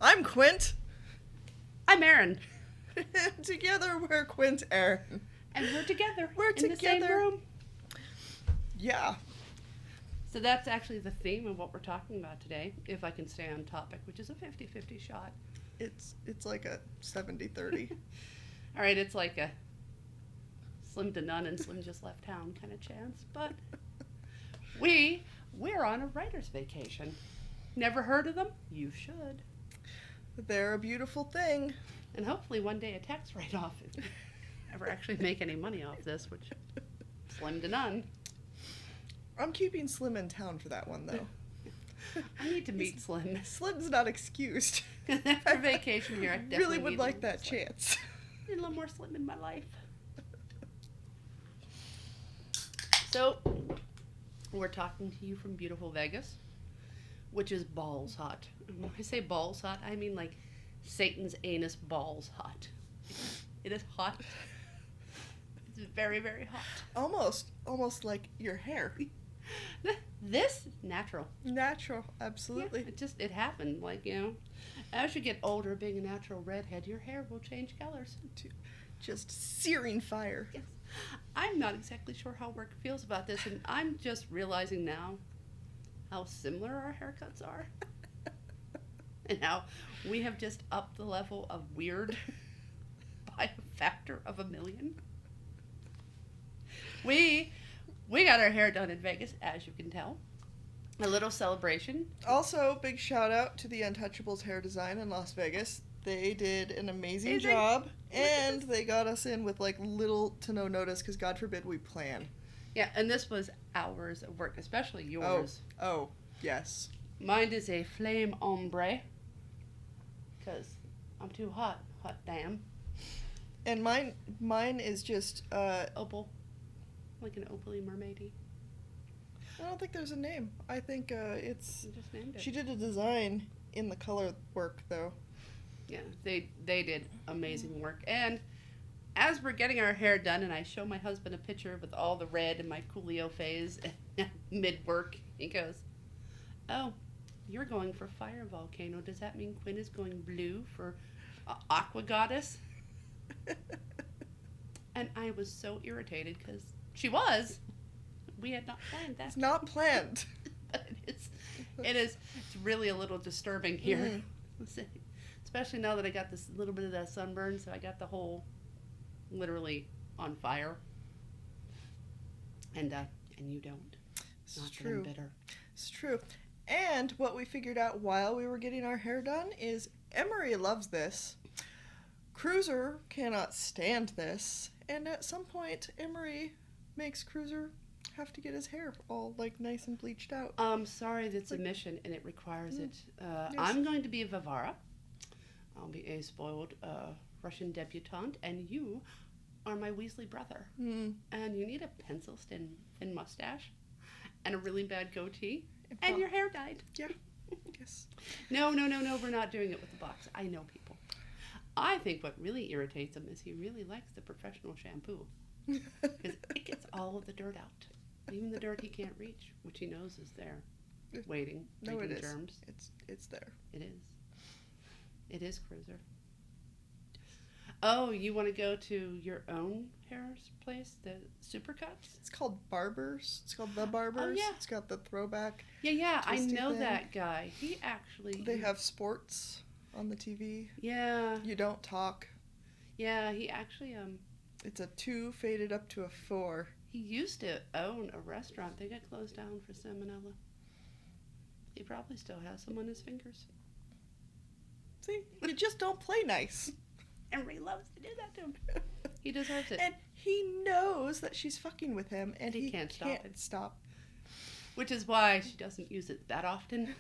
I'm Quent. I'm Aron. Together we're Quent Aron. And we're together. We're in the same together. room. Yeah. So that's actually the theme of what we're talking about today, if I can stay on topic, which is a 50-50 shot. It's like a 70-30. All right, it's like a Slim to none and Slim just left town kind of chance. But we're on a writer's vacation. Never heard of them? You should. They're a beautiful thing. And hopefully one day a tax write-off if we ever actually make any money off this, which slim to none. I'm keeping Slim in town for that one, though. I need to meet Slim. Slim's not excused. After vacation here, I definitely really would need like a that Slim. chance. Need a little more Slim in my life. So, we're talking to you from beautiful Vegas, which is balls hot. And when I say balls hot, I mean like Satan's anus balls hot. It is hot. It's very, very hot. Almost like your hair. This natural. Natural, absolutely. Yeah, it happened. Like, as you get older, being a natural redhead, your hair will change colors. Just searing fire. Yes. I'm not exactly sure how work feels about this, and I'm just realizing now how similar our haircuts are. And how we have just upped the level of weird by a factor of 1,000,000. We got our hair done in Vegas, as you can tell. A little celebration. Also, big shout out to the Untouchables hair design in Las Vegas. They did an amazing job, and they got us in with like little to no notice because God forbid we plan. Yeah, and this was hours of work, especially yours. Oh, yes. Mine is a flame ombre because I'm too hot. Hot damn. And mine is just Opal. Like an opally mermaidy. I don't think there's a name. I think it's. I just named it. She did a design in the color work though. Yeah, they did amazing work. And as we're getting our hair done, and I show my husband a picture with all the red in my Coolio phase mid work, he goes, "Oh, you're going for fire volcano. Does that mean Quinn is going blue for aqua goddess?" And I was so irritated because she was. We had not planned that. It's not planned. But it's really a little disturbing here. Especially now that I got this little bit of that sunburn, so I got the whole literally on fire. And you don't. It's Not true. that I'm bitter. It's true. And what we figured out while we were getting our hair done is Emery loves this. Cruiser cannot stand this. And at some point, Emery makes Cruiser have to get his hair all like nice and bleached out. Sorry, that's a mission and it requires it. Yes. I'm going to be a Vivara. I'll be a spoiled Russian debutante, and you are my Weasley brother. And you need a pencil thin mustache and a really bad goatee and your hair dyed. Yeah. Yes. No, we're not doing it with the box. I know people. I think what really irritates him is he really likes the professional shampoo. Because it gets all of the dirt out. Even the dirt he can't reach, which he knows is there, waiting, No, it is. germs. It's there. It is. It is, Cruiser. Oh, you want to go to your own hair place, the Supercuts? It's called Barbers. It's called The Barbers. Oh, yeah. It's got the throwback. Yeah, I twisty know thing. that guy. He actually... They have sports on the TV. Yeah. You don't talk. Yeah, he actually, It's a 2 faded up to a 4. he used to own a restaurant. They got closed down for salmonella. He probably still has some on his fingers. See, you just don't play nice. And Ray loves to do that to him. He deserves it. And he knows that she's fucking with him, and he can't stop. Which is why she doesn't use it that often.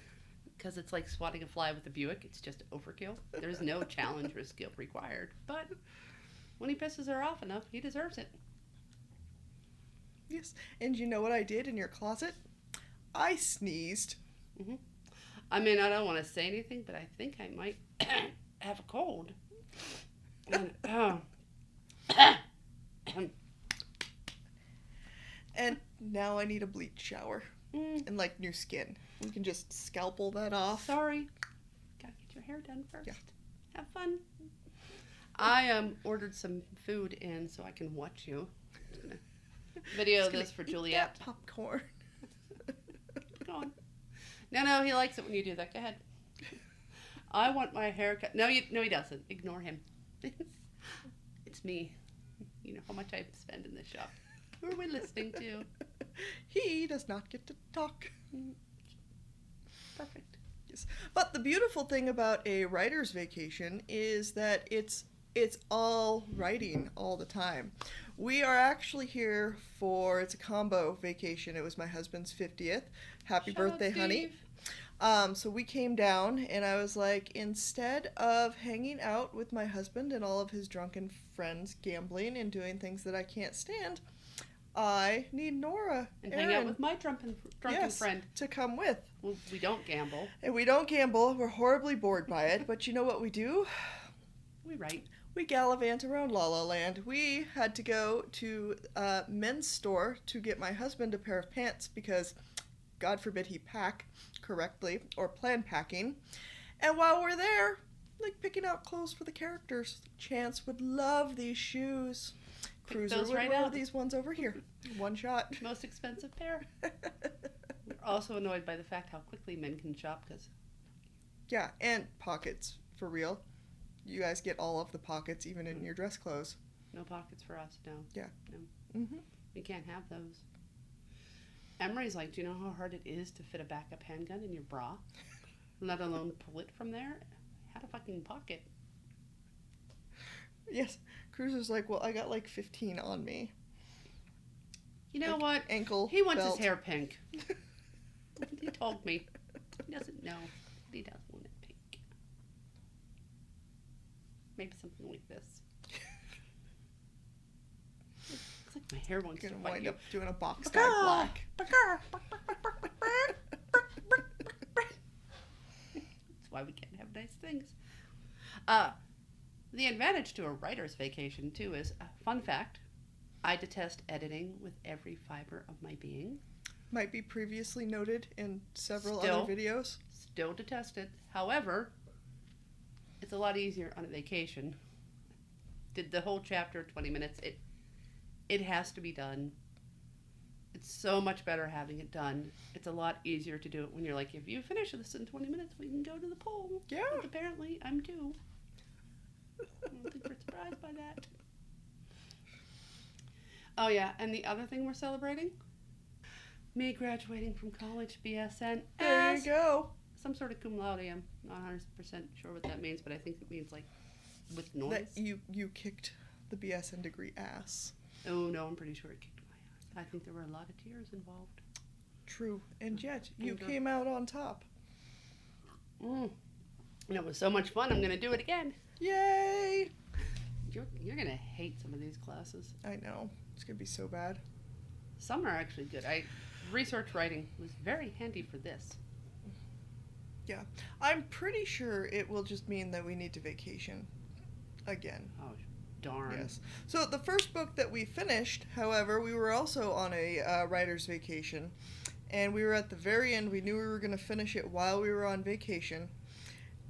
Because it's like swatting a fly with a Buick. It's just overkill. There's no challenge or skill required. But when he pisses her off enough, he deserves it. Yes. And you know what I did in your closet? I sneezed. Mm-hmm. I mean, I don't want to say anything, but I think I might have a cold. And, And now I need a bleach shower. And like new skin. We can just scalpel that off. Sorry. Gotta get your hair done first. Yeah. Have fun. I ordered some food in so I can watch you. I'm gonna video this for Juliet. That popcorn. Go on. No, he likes it when you do that. Go ahead. I want my hair cut. No, he doesn't. Ignore him. It's me. You know how much I spend in this shop. Who are we listening to? He does not get to talk. Perfect. Yes. But the beautiful thing about a writer's vacation is that it's all writing all the time. We are actually here it's a combo vacation. It was my husband's 50th. Happy Shout out, birthday, honey. Steve. So we came down and I was like, instead of hanging out with my husband and all of his drunken friends gambling and doing things that I can't stand, I need Nora And hang out with my drunken friend. to come with. Well, we don't gamble. And we don't gamble. We're horribly bored by it. But you know what we do? We write. We gallivant around La La Land. We had to go to a men's store to get my husband a pair of pants because, God forbid, he pack correctly or plan packing. And while we're there, like picking out clothes for the characters, Chance would love these shoes. Cruiser would wear these ones over here. One shot. Most expensive pair. We're also annoyed by the fact how quickly men can shop because... Yeah, and pockets, for real. You guys get all of the pockets, even in your dress clothes. No pockets for us, no. Yeah. No. Mm-hmm. We can't have those. Emery's like, do you know how hard it is to fit a backup handgun in your bra? Let alone pull it from there? Had a fucking pocket. Yes. Cruiser's like, well, I got like 15 on me. You know like what? Ankle, he wants belt. his hair pink. He told me. He doesn't know. But he does want it pink. Maybe something like this. Looks like my hair wants You're to gonna fight wind you. up doing a box tag black. That's why we can't have nice things. The advantage to a writer's vacation, too, is, fun fact, I detest editing with every fiber of my being. Might be previously noted in several Still. other videos. Still detest it. However, it's a lot easier on a vacation. Did the whole chapter, 20 minutes. It has to be done. It's so much better having it done. It's a lot easier to do it when you're like, if you finish this in 20 minutes, we can go to the pool. Yeah. Which apparently I'm due. I don't think we're surprised by that. Oh, yeah. And the other thing we're celebrating? Me graduating from college, BSN. There you go. Some sort of cum laude. I'm not 100% sure what that means, but I think it means like with noise. That you kicked the BSN degree ass. Oh, no, I'm pretty sure it kicked my ass. I think there were a lot of tears involved. True. And yet, you And, came out on top. And it was so much fun. I'm going to do it again. Yay! You're going to hate some of these classes. I know. It's going to be so bad. Some are actually good. Research writing was very handy for this. Yeah. I'm pretty sure it will just mean that we need to vacation again. Oh, darn. Yes. So the first book that we finished, however, we were also on a writer's vacation. And we were at the very end. We knew we were going to finish it while we were on vacation.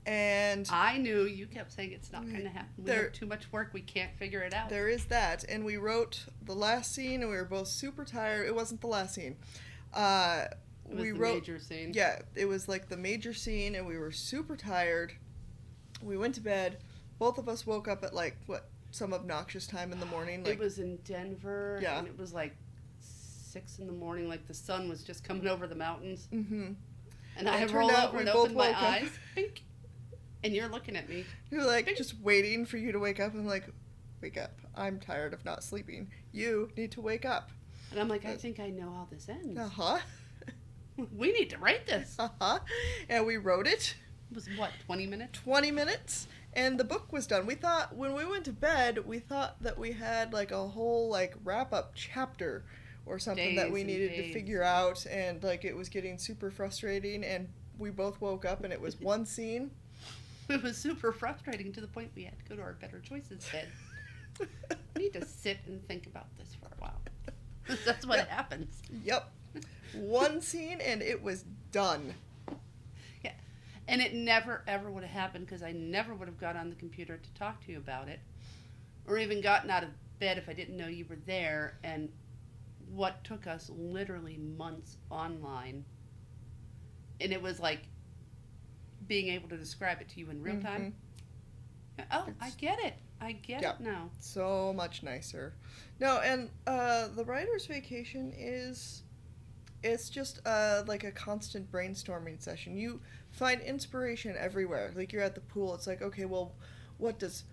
And I knew. You kept saying it's not going to happen. We have too much work. We can't figure it out. There is that. And we wrote the last scene, and we were both super tired. It wasn't the last scene. It was the major scene. Yeah, it was like the major scene, and we were super tired. We went to bed. Both of us woke up at some obnoxious time in the morning. It was in Denver. Yeah. And it was like 6 in the morning. Like the sun was just coming over the mountains. Mm-hmm. And I roll over and open my eyes. Bink. And you're looking at me. You're like just waiting for you to wake up. I'm like, wake up. I'm tired of not sleeping. You need to wake up. And I'm like, I think I know how this ends. Uh-huh. We need to write this. Uh-huh. And we wrote it. It was what, 20 minutes? 20 minutes. And the book was done. We thought, when we went to bed, we thought that we had like a whole wrap-up chapter or something that we needed to figure out. And it was getting super frustrating. And we both woke up and it was one scene. It was super frustrating to the point we had to go to our Better Choices head. We need to sit and think about this for a while. That's what happens. Yep. One scene and it was done. Yeah. And it never, ever would have happened because I never would have got on the computer to talk to you about it or even gotten out of bed if I didn't know you were there. And what took us literally months online, and it was like being able to describe it to you in real time. Oh, I get it. I get it now. So much nicer. No, and the writer's vacation it's just like a constant brainstorming session. You find inspiration everywhere. Like you're at the pool, it's like, okay, well, what does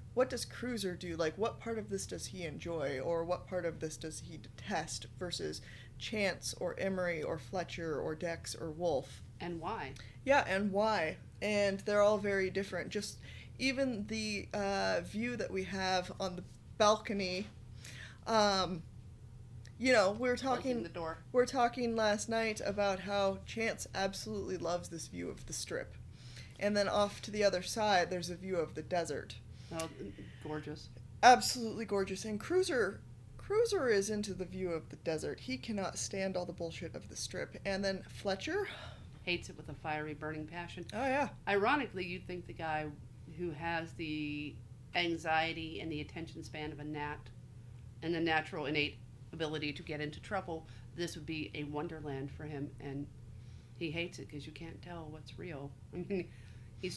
Cruiser do? Like, what part of this does he enjoy, or what part of this does he detest? Versus Chance or Emery or Fletcher or Dex or Wolf. And why? Yeah, and why? And they're all very different. Just even the view that we have on the balcony. You know, we're talking last night about how Chance absolutely loves this view of the Strip, and then off to the other side, there's a view of the desert. Oh, gorgeous! Absolutely gorgeous. And Cruiser is into the view of the desert. He cannot stand all the bullshit of the Strip. And then Fletcher hates it with a fiery, burning passion. Oh yeah. Ironically, you'd think the guy who has the anxiety and the attention span of a gnat, and the natural innate ability to get into trouble, this would be a wonderland for him, and he hates it because you can't tell what's real. I mean, he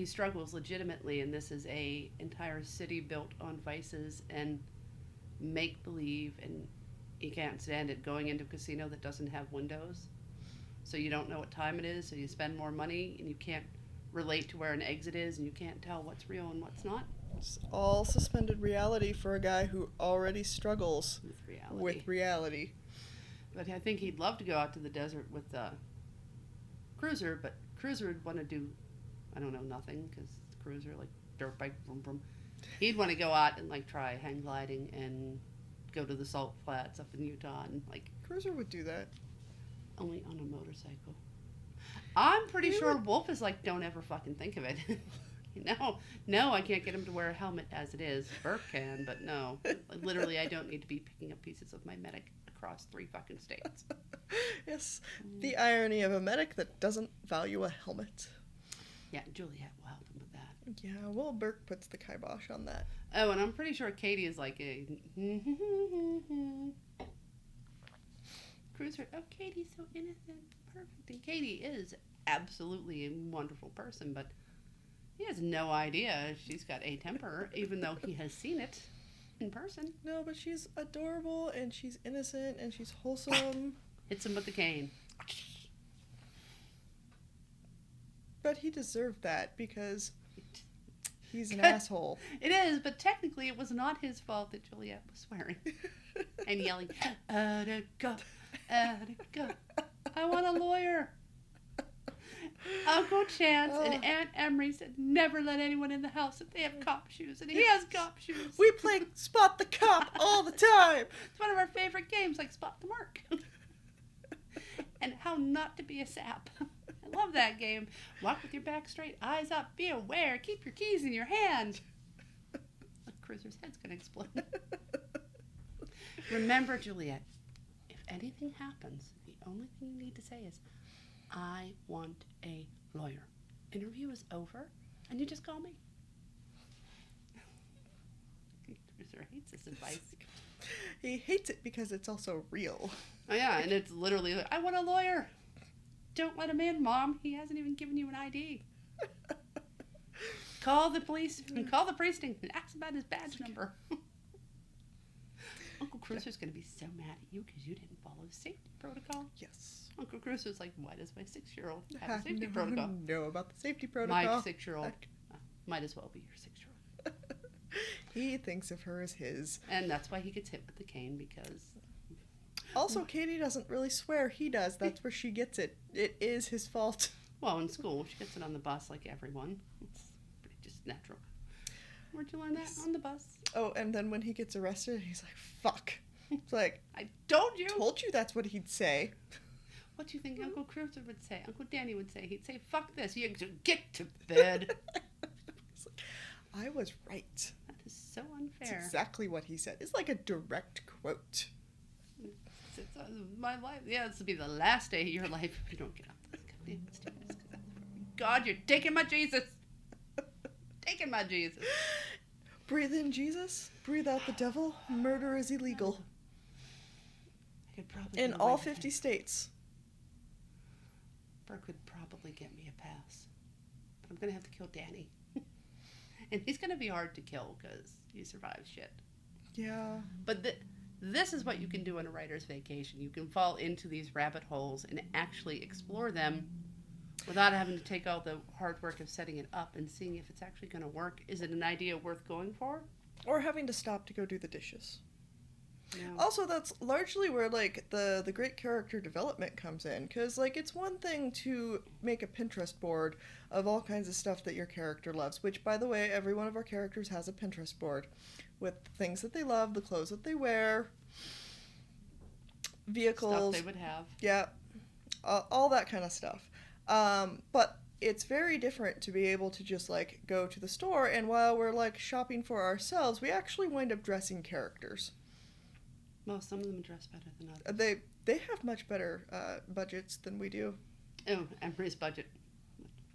struggles legitimately, and this is a entire city built on vices and make believe, and he can't stand it going into a casino that doesn't have windows, so you don't know what time it is, so you spend more money and you can't relate to where an exit is, and you can't tell what's real and what's not. It's all suspended reality for a guy who already struggles with reality. But I think he'd love to go out to the desert with Cruiser, but Cruiser would want to do, I don't know, nothing, because Cruiser, like, dirt bike, vroom, vroom. He'd want to go out and, like, try hang gliding and go to the salt flats up in Utah and, like... Cruiser would do that. Only on a motorcycle. I'm pretty sure Wolf is like, don't ever fucking think of it. No, I can't get him to wear a helmet as it is. Burke can, but no. Literally, I don't need to be picking up pieces of my medic across 3 fucking states. Yes, the irony of a medic that doesn't value a helmet. Yeah, Juliet will help him with that. Yeah, well, Burke puts the kibosh on that. Oh, and I'm pretty sure Katie is like a... Cruiser, oh, Katie's so innocent, perfect. And Katie is absolutely a wonderful person, but he has no idea she's got a temper, even though he has seen it in person. No, but she's adorable, and she's innocent, and she's wholesome. Hits him with the cane. But he deserved that, because he's an asshole. It is, but technically it was not his fault that Juliet was swearing. And yelling, Attica, Attica, I want a lawyer. Uncle Chance and Aunt Emery said never let anyone in the house if they have cop shoes, and he has cop shoes. We play Spot the Cop all the time. It's one of our favorite games, like Spot the Mark. And how not to be a sap. I love that game. Walk with your back straight, eyes up, be aware, keep your keys in your hand. The Cruiser's head's gonna explode. Remember, Juliet, if anything happens, the only thing you need to say is, I want a lawyer. Interview is over, and you just call me. Cruiser hates this advice. He hates it because it's also real. Oh, yeah, and it's literally like, I want a lawyer. Don't let him in, Mom. He hasn't even given you an ID. Call the police, call the precinct, and ask about his badge number. Uncle Cruiser's going to be so mad at you because you didn't follow the safety protocol. Yes. Uncle Cruiser's like, why does my 6-year-old have a safety protocol? Know about the safety protocol. My 6-year-old might as well be your 6-year-old. He thinks of her as his. And that's why he gets hit with the cane, because... Also, Katie doesn't really swear. He does. That's where she gets it. It is his fault. Well, in school, she gets it on the bus like everyone. It's pretty just natural. Where'd you learn that? On the bus. Oh, and then when he gets arrested, he's like, fuck. It's like, I told you. Told you that's what he'd say. What do you think Uncle Cruiser would say? Uncle Danny would say. He'd say, fuck this. You get to bed. Like, I was right. That is so unfair. That's exactly what he said. It's like a direct quote. It's my life. Yeah, this will be the last day of your life if you don't get up. Let's do this. God, you're taking my Jesus. Taking my Jesus. Breathe in Jesus, breathe out the devil. Murder is illegal. I could probably In get all away with 50 it. states. Burke would probably get me a pass. But I'm going to have to kill Danny. And he's going to be hard to kill because he survives shit. Yeah. But this is what you can do on a writer's vacation. You can fall into these rabbit holes and actually explore them without having to take all the hard work of setting it up and seeing if it's actually going to work. Is it an idea worth going for? Or having to stop to go do the dishes. Yeah. Also, that's largely where, like, the great character development comes in. Because, like, it's one thing to make a Pinterest board of all kinds of stuff that your character loves. Which, by the way, every one of our characters has a Pinterest board. With the things that they love, the clothes that they wear, vehicles. Stuff they would have. Yeah. All that kind of stuff. But it's very different to be able to just, like, go to the store. And while we're, like, shopping for ourselves, we actually wind up dressing characters. Well, some of them dress better than others. They have much better budgets than we do. Oh, Emery's budget.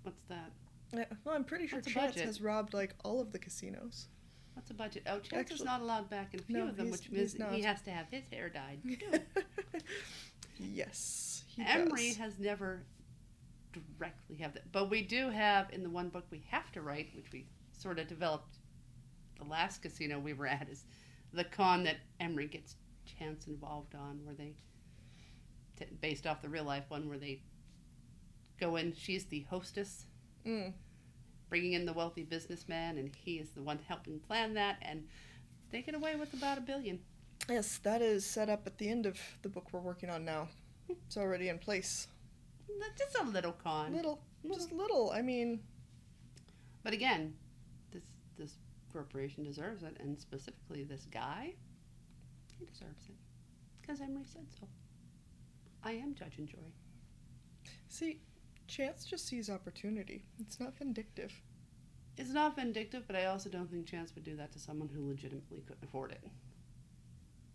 What's that? Yeah, well, I'm pretty sure What's a Chance budget? has robbed like all of the casinos. What's a budget? Oh, Chance is Actually- not allowed back in a few No, of them, he's- which means he's not. he has to have his hair dyed. Yes, he Emery does. has never directly have that, but we do have in the one book we have to write, which we sort of developed. The last casino we were at is the con that Emery gets Chance involved on, where they, based off the real life one, where they go in. She's the hostess, bringing in the wealthy businessman, and he is the one helping plan that, and they get away with about $1 billion. Yes, that is set up at the end of the book we're working on now. It's already in place. That's just a little con. Just little. I mean, But again, this corporation deserves it, and specifically this guy, he deserves it. Because Emery said so. I am Judge and Joy. see, Chance just sees opportunity. It's not vindictive. It's not vindictive, but I also don't think Chance would do that to someone who legitimately couldn't afford it.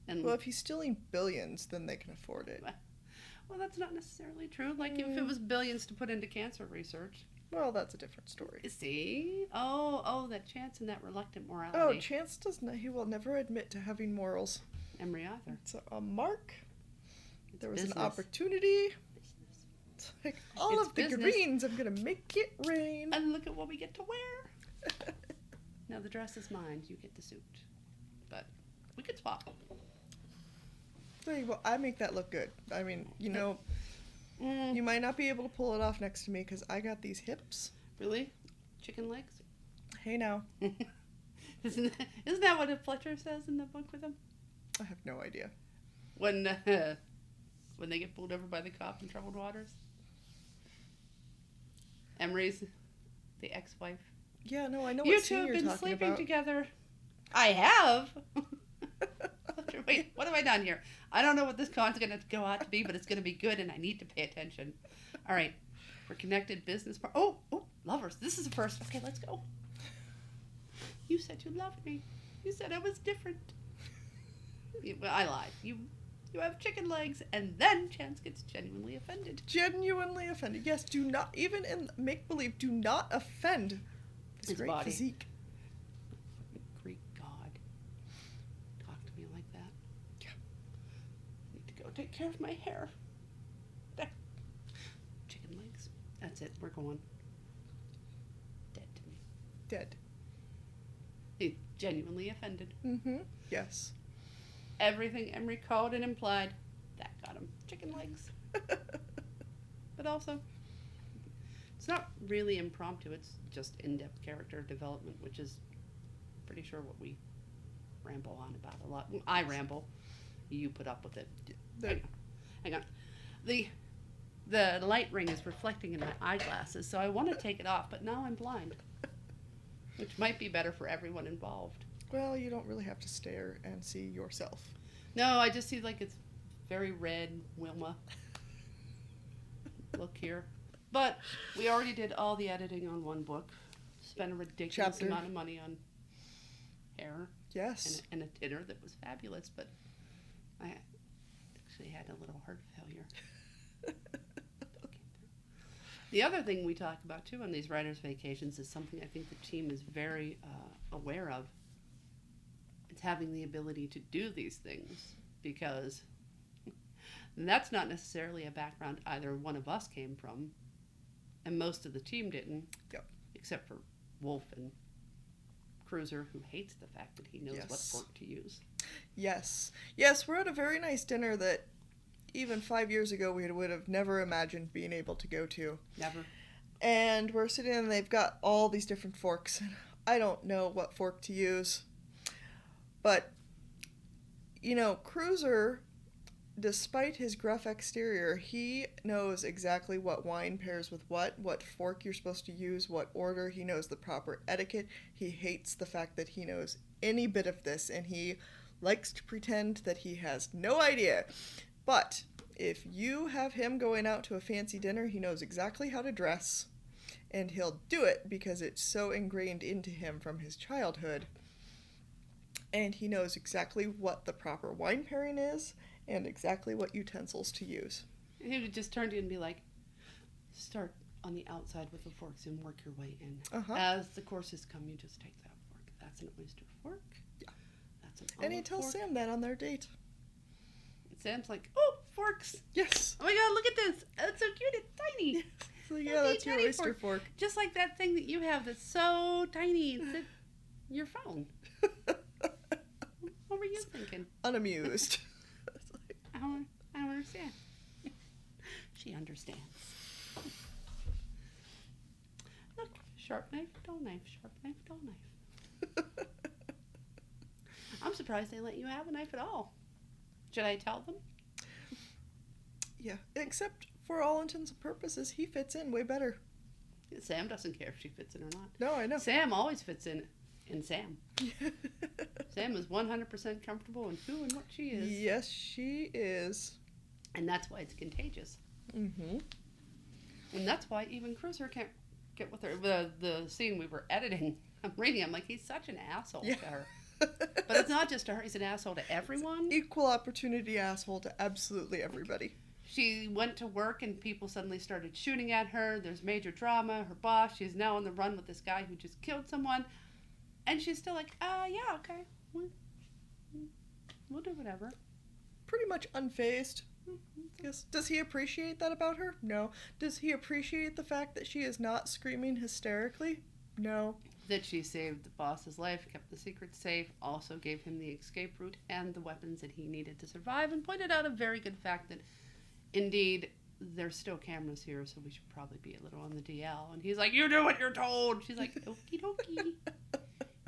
And Well, if he's stealing billions, then they can afford it. well, that's not necessarily true. Like, if it was billions to put into cancer research. Well, that's a different story. See? Oh, that Chance and that reluctant morality. Oh, Chance does not. He will never admit to having morals. Emery either. It's a mark. It's There was business. an opportunity. Business. It's like all It's of the business. greens. I'm gonna make it rain. And look at what we get to wear. Now the dress is mine. You get the suit. But we could swap. Well, I make that look good. I mean, you know, you might not be able to pull it off next to me because I got these hips. Really? Chicken legs? Hey now, Isn't that what Fletcher says in the book with him? I have no idea. When they get pulled over by the cop in troubled waters? Emery's the ex-wife. Yeah, no, I know You what two scene have you're been talking sleeping about. together. I have. Fletcher, wait, what have I done here? I don't know what this con's going to go out to be, but it's going to be good, and I need to pay attention. All right, we're connected business. Oh, lovers. This is a first. Okay, let's go. You said you loved me. You said I was different. Well, I lied. You have chicken legs, and then Chance gets genuinely offended. Genuinely offended. Yes, do not, even in make-believe, do not offend this His great body. physique. Greek God. Talk to me like that. Yeah. I need to go take care of my hair. There. Chicken legs. That's it. We're going. Dead to me. Dead. He's genuinely offended. Mm-hmm. Yes. Everything Emery called and implied, that got him. Chicken legs. But also, it's not really impromptu. It's just in-depth character development, which is pretty sure what we ramble on about a lot. I ramble. You put up with it. Hang on. The light ring is reflecting in my eyeglasses, so I want to take it off, but now I'm blind. Which might be better for everyone involved. Well, you don't really have to stare and see yourself. No, I just see like it's very red, Wilma. Look here. But we already did all the editing on one book. Spent a ridiculous Chapter. amount of money on hair Yes. and a dinner that was fabulous, but I actually had a little heart failure. The other thing we talk about, too, on these writers' vacations is something I think the team is very aware of. It's having the ability to do these things, because that's not necessarily a background either one of us came from, and most of the team didn't, Yep. except for Wolf and Cruiser, who hates the fact that he knows Yes. what fork to use. Yes. Yes, we're at a very nice dinner that even 5 years ago we would have never imagined being able to go to. Never. And we're sitting and they've got all these different forks. I don't know what fork to use. But, you know, Cruiser, despite his gruff exterior, he knows exactly what wine pairs with what fork you're supposed to use, what order. He knows the proper etiquette. He hates the fact that he knows any bit of this, and he likes to pretend that he has no idea. But if you have him going out to a fancy dinner, he knows exactly how to dress, and he'll do it because it's so ingrained into him from his childhood. And he knows exactly what the proper wine pairing is and exactly what utensils to use. And he would just turn to you and be like, start on the outside with the forks and work your way in. Uh-huh. As the courses come, you just take that fork. That's an oyster fork. Yeah. That's an And he olive tells fork. Sam that on their date. And Sam's like, oh, forks. Yes. Oh my god, look at this. That's so cute. It's tiny. So yeah, that's your tiny oyster fork. Just like that thing that you have that's so tiny. It's in your phone. What were you thinking? Unamused. I don't understand. She understands. Look, sharp knife, dull knife, sharp knife, dull knife. I'm surprised they let you have a knife at all. Should I tell them? Yeah, except for all intents and purposes, he fits in way better. Sam doesn't care if she fits in or not. No, I know. Sam always fits in Sam. Sam is 100% comfortable in who and what she is. Yes, she is. And that's why it's contagious. Mm-hmm. And that's why even Cruiser can't get with her. The scene we were editing, I'm reading, I'm like, he's such an asshole to her. But it's not just to her, he's an asshole to everyone. Equal opportunity asshole to absolutely everybody. She went to work and people suddenly started shooting at her. There's major drama. Her boss, she's now on the run with this guy who just killed someone. And she's still like, yeah, okay. We'll do whatever. Pretty much unfazed. Yes. Does he appreciate that about her? No. Does he appreciate the fact that she is not screaming hysterically? No. That she saved the boss's life, kept the secret safe, also gave him the escape route and the weapons that he needed to survive, and pointed out a very good fact that, indeed, there's still cameras here, so we should probably be a little on the DL. And he's like, you do what you're told. She's like, okie dokie.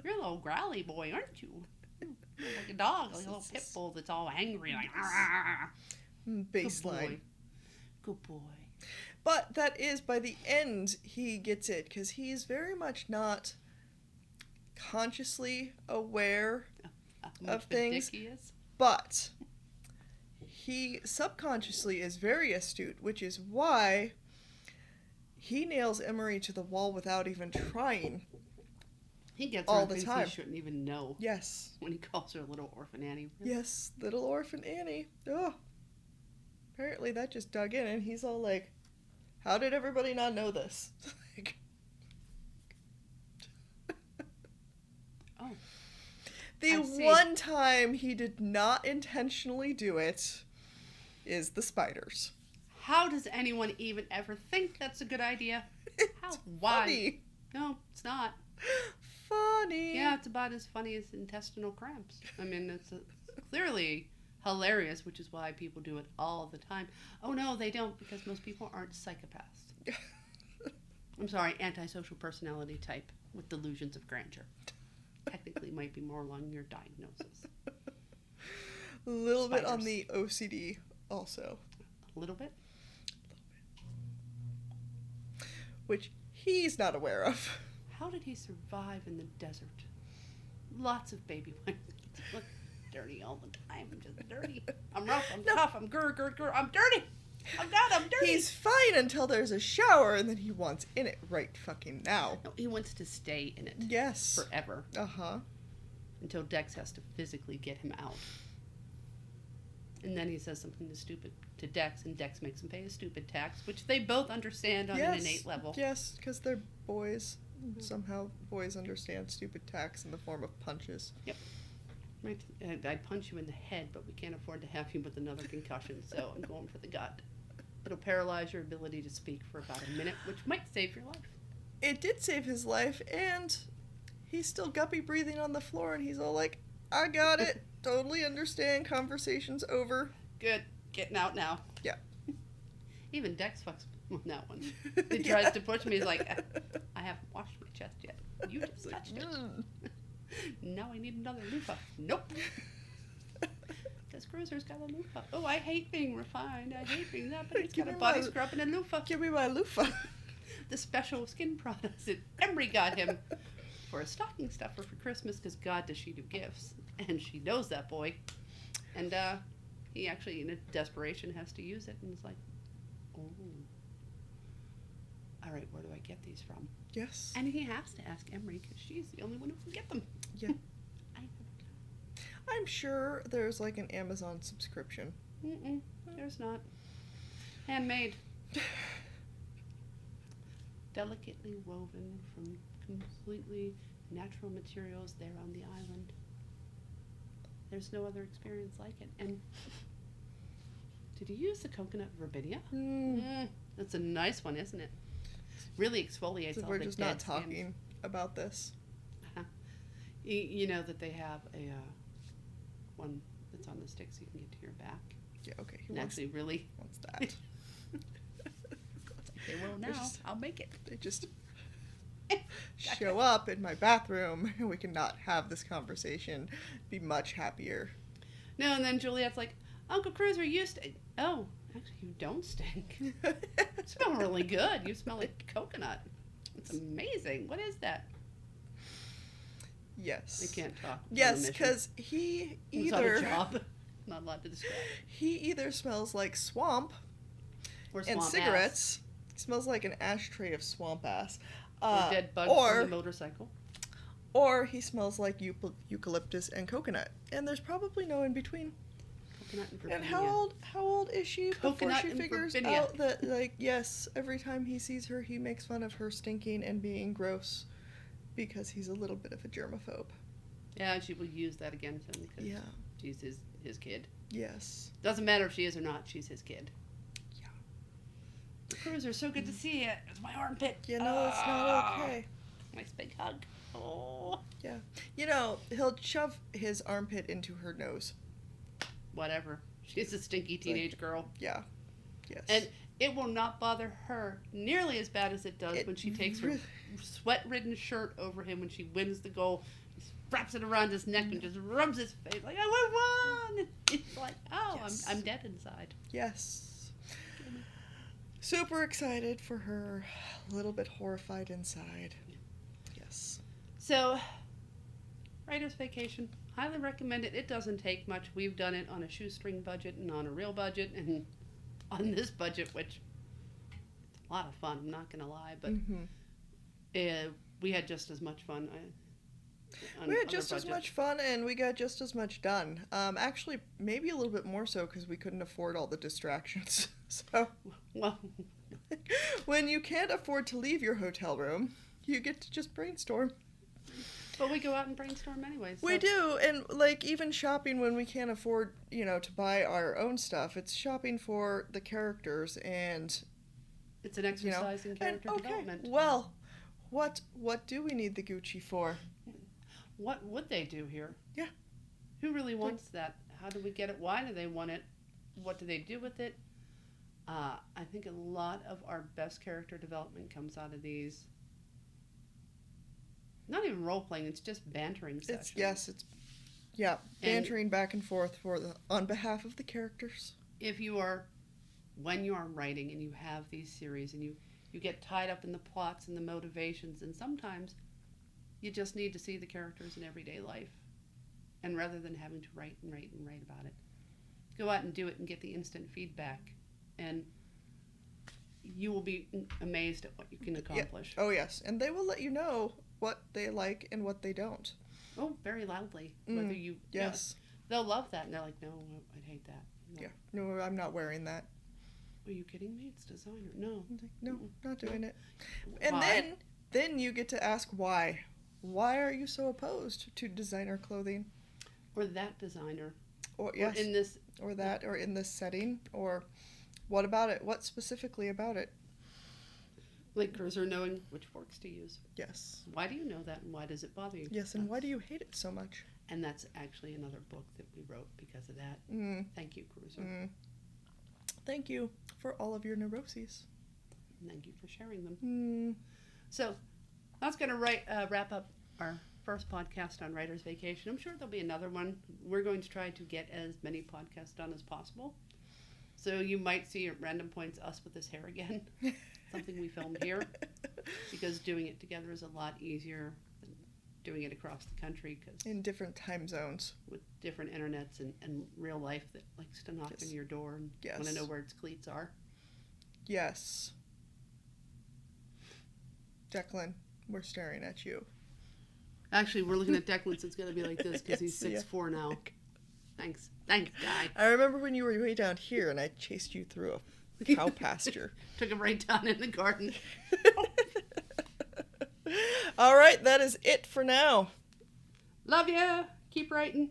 You're a little growly boy, aren't you? You're like a dog, like a little pit bull that's all angry, like, baseline. Good boy. But that is, by the end, he gets it, because he's very much not consciously aware of things, but he subconsciously is very astute, which is why he nails Emery to the wall without even trying. He gets all her the things time. he shouldn't even know. Yes. When he calls her little orphan Annie. Yes, little orphan Annie. Oh. Apparently that just dug in, and he's all like, how did everybody not know this? Like, oh. the one time he did not intentionally do it is the spiders. How does anyone even ever think that's a good idea? How? Why? Funny. No, it's not. Funny. Yeah, it's about as funny as intestinal cramps. I mean, it's clearly hilarious, which is why people do it all the time. Oh, no, they don't, because most people aren't psychopaths. I'm sorry, antisocial personality type with delusions of grandeur. Technically might be more along your diagnosis. A little bit on Spiders. the OCD also. A little bit? Which he's not aware of. How did he survive in the desert? Lots of baby wipes. Look, dirty all the time. I'm just dirty. I'm rough. I'm tough. I'm grr. I'm dirty. Oh God, I'm dirty. He's fine until there's a shower, and then he wants in it right fucking now. No, he wants to stay in it. Yes. Forever. Uh-huh. Until Dex has to physically get him out. And then he says something stupid to Dex, and Dex makes him pay a stupid tax, which they both understand on an innate level. Yes, because they're boys. Somehow boys understand stupid tax in the form of punches. Yep. Right. I'd punch you in the head, but we can't afford to have you with another concussion, so I'm going for the gut. It'll paralyze your ability to speak for about a minute, which might save your life. It did save his life, and he's still guppy breathing on the floor, and he's all like, I got it. Totally understand. Conversation's over. Good. Getting out now. Yeah. Even Dex fucks on that one. He tries to push me. He's like, I haven't washed my chest yet. You just touched it. Now I need another loofah. Nope. Because Cruiser's got a loofah. Oh, I hate being refined. I hate being that, but he's got a body scrub and a loofah. Give me my loofah. The special skin products that Emery got him for a stocking stuffer for Christmas, because God, does she do gifts. And she knows that boy. And he actually, in desperation, has to use it. And it's like, oh. All right, where do I get these from? Yes. And he has to ask Emery, because she's the only one who can get them. Yeah. I'm sure there's like an Amazon subscription. There's not. Handmade. Delicately woven from completely natural materials there on the island. There's no other experience like it. And did you use the coconut verbidia? That's a nice one, isn't it? Really exfoliates all the dead skin. We're just not talking about this. You know that they have a one that's on the stick so you can get to your back. Yeah, okay. He actually really wants that. Okay, well now I'll make it. They just show up in my bathroom and we cannot have this conversation. Be much happier. No, and then Juliet's like, Uncle Cruiser, you stink. Oh, actually, you don't stink. You smell really good. You smell like coconut. It's amazing. What is that? Yes. I can't talk. Yes, because he either... It's not a job. Not allowed to describe. He either smells like swamp or and swamp cigarettes. Ass. He smells like an ashtray of swamp ass. Or dead bugs on the motorcycle. Or he smells like eucalyptus and coconut. And there's probably no in between. Coconut and Virginia. And how old is she Coconut before she figures Virginia. out that, like, yes, every time he sees her, he makes fun of her stinking and being gross because he's a little bit of a germaphobe. Yeah, she will use that against him because she's his kid. Yes. Doesn't matter if she is or not, she's his kid. Yeah. Cruiser, so good to see you. It's my armpit. You know, it's not okay. Nice big hug. Oh. Yeah. You know, he'll shove his armpit into her nose. Whatever. She's a stinky teenage girl. Yeah. Yes. And it will not bother her nearly as bad as it does when she takes her sweat-ridden shirt over him when she wins the goal. He wraps it around his neck and just rubs his face like, I won! It's like, oh, yes. I'm dead inside. Yes. Super excited for her. A little bit horrified inside. Yes. So, Writer's Vacation. Highly recommend it. It doesn't take much. We've done it on a shoestring budget and on a real budget and on this budget, which it's a lot of fun. I'm not going to lie, but we had just as much fun. We had just as much fun, and we got just as much done. Actually, maybe a little bit more so because we couldn't afford all the distractions. So, well, when you can't afford to leave your hotel room, you get to just brainstorm. But we go out and brainstorm anyways. So. We do, and like even shopping when we can't afford, to buy our own stuff. It's shopping for the characters, and it's an exercise in character development. Well, what do we need the Gucci for? What would they do here? Yeah. Who really wants that? How do we get it? Why do they want it? What do they do with it? I think a lot of our best character development comes out of these. Not even role playing; it's just bantering sessions. Bantering back and forth on behalf of the characters. When you are writing and you have these series and you get tied up in the plots and the motivations, and sometimes you just need to see the characters in everyday life, and rather than having to write about it, go out and do it and get the instant feedback, and you will be amazed at what you can accomplish. Yeah. Oh yes, and they will let you know what they like and what they don't. Oh, very loudly. Whether you... Yes. They'll love that, and they're like, no, I'd hate that. Yeah. No, I'm not wearing that. Are you kidding me? It's designer. No. No, not doing it. And Why? then you get to ask why. Why are you so opposed to designer clothing? Or that designer. Or yes, Or in this. or that, or in this setting, or what about it? What specifically about it? Like Cursor knowing which forks to use. Yes. Why do you know that, and why does it bother you? Yes, and why do you hate it so much? And that's actually another book that we wrote because of that. Thank you, Cruiser. Thank you for all of your neuroses. Thank you for sharing them. So that's going to wrap up our first podcast on Writer's Vacation. I'm sure there'll be another one. We're going to try to get as many podcasts done as possible. So you might see at random points us with this hair again. Something we filmed here. Because doing it together is a lot easier than doing it across the country. Cause in different time zones. With different internets and real life that likes to knock on your door and want to know where its cleats are. Yes. Declan, we're staring at you. Actually, we're looking at Declan, so it's going to be like this because he's 6'4" now. Thanks, guy. I remember when you were way down here and I chased you through a cow pasture. Took him right down in the garden. All right, that is it for now. Love ya. Keep writing.